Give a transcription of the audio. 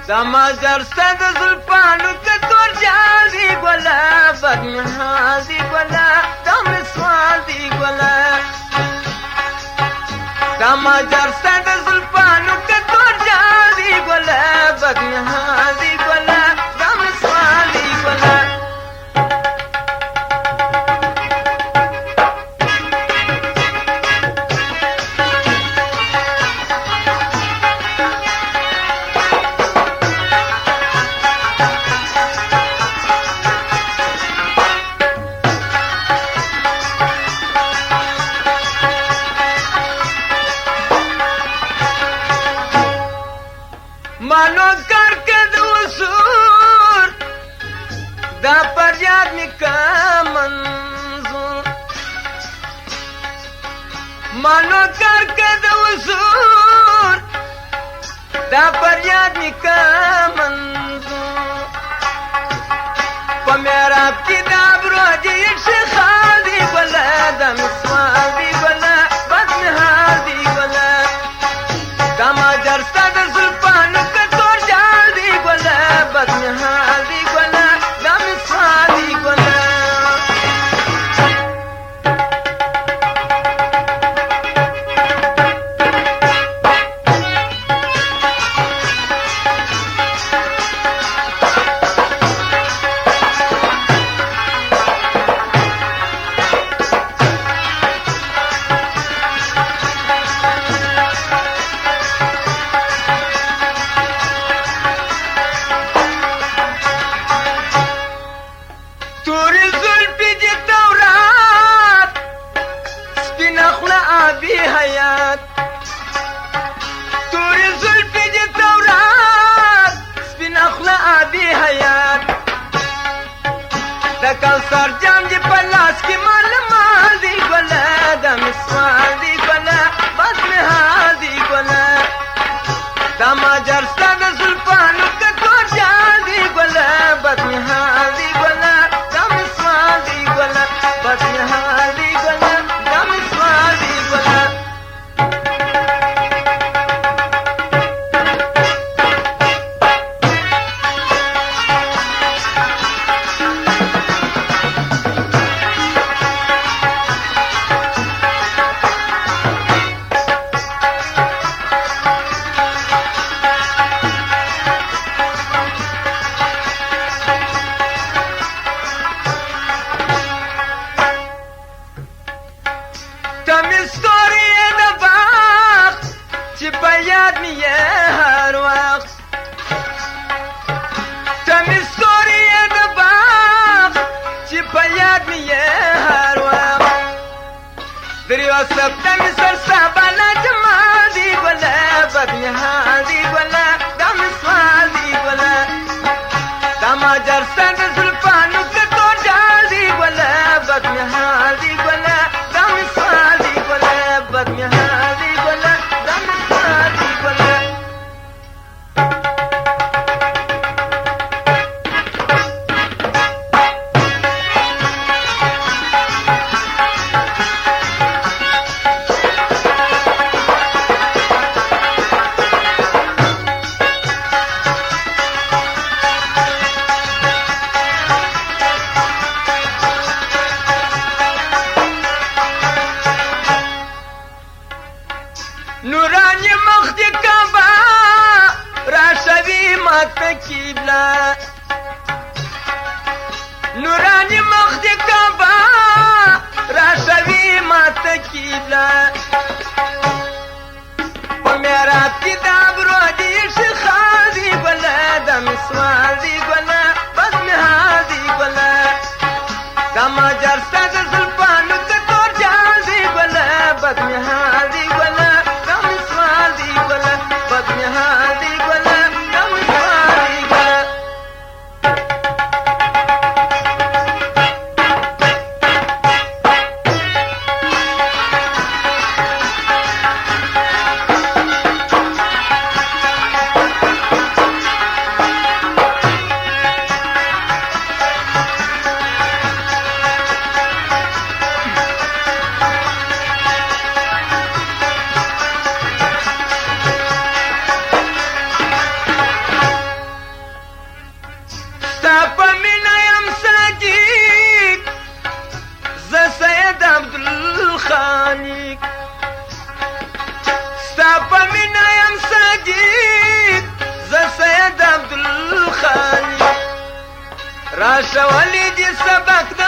دماجر ستد زلفانو کتور جال دی گولا بدمحال دی گولا دم سوال دی گولا دماجر ستد زلفانو کتور جال دی گولا بدمحال دی گولا دم سوال دی گولا مانو کر کے دوسور دا پریاد نکا منظور مانو کر کے دوسور دا پریاد نکا منظور پمیرا کی دابرو جیش خالی بلا دم سوال دی بلا بدمحال دی بلا دما جرسا در زلفانو کتور جال دی گولا بدمحال دی گولا دم سوال دی گولا آبی حیات توری زلفی دی تورات سپین اخلا آبی حیات دا کوثر جام دی پلاس کی مال مال دی گولا دا مسوال دی گولا بدمحال دی گولا دا ماجر ستا دا زلفانو کتور جال دی گولا بدمحال دی گولا دا مسوال دی گولا بدمحال دی گولا دا مسوال دی گولا یاد می هر وقت تمی ستوری د باغ چې په یاد می هر وقت دریو سپتمی سر سابانا جمال دی گولا بدمحال دی گولا دم سوال دی گولا دما جرسا د زلفانو کتور جال دی گولا بدمحال دی گولا دم سوال دی گولا بدمحال دی گولا دم سوال دی گولا نورانی مخد کعبه راشوی مات قبله نورانی مخد کعبه راشوی مات قبله په میراب کې د ابرو دې شخال دی ګله د مسوال دی ګله بدمحال دی ګله د ماجر ستا د زلفانو کتور جال دی ګله بدمحال دی ګله بدمحال دی گولا دم سوال دی گولا ښولی دي سبق د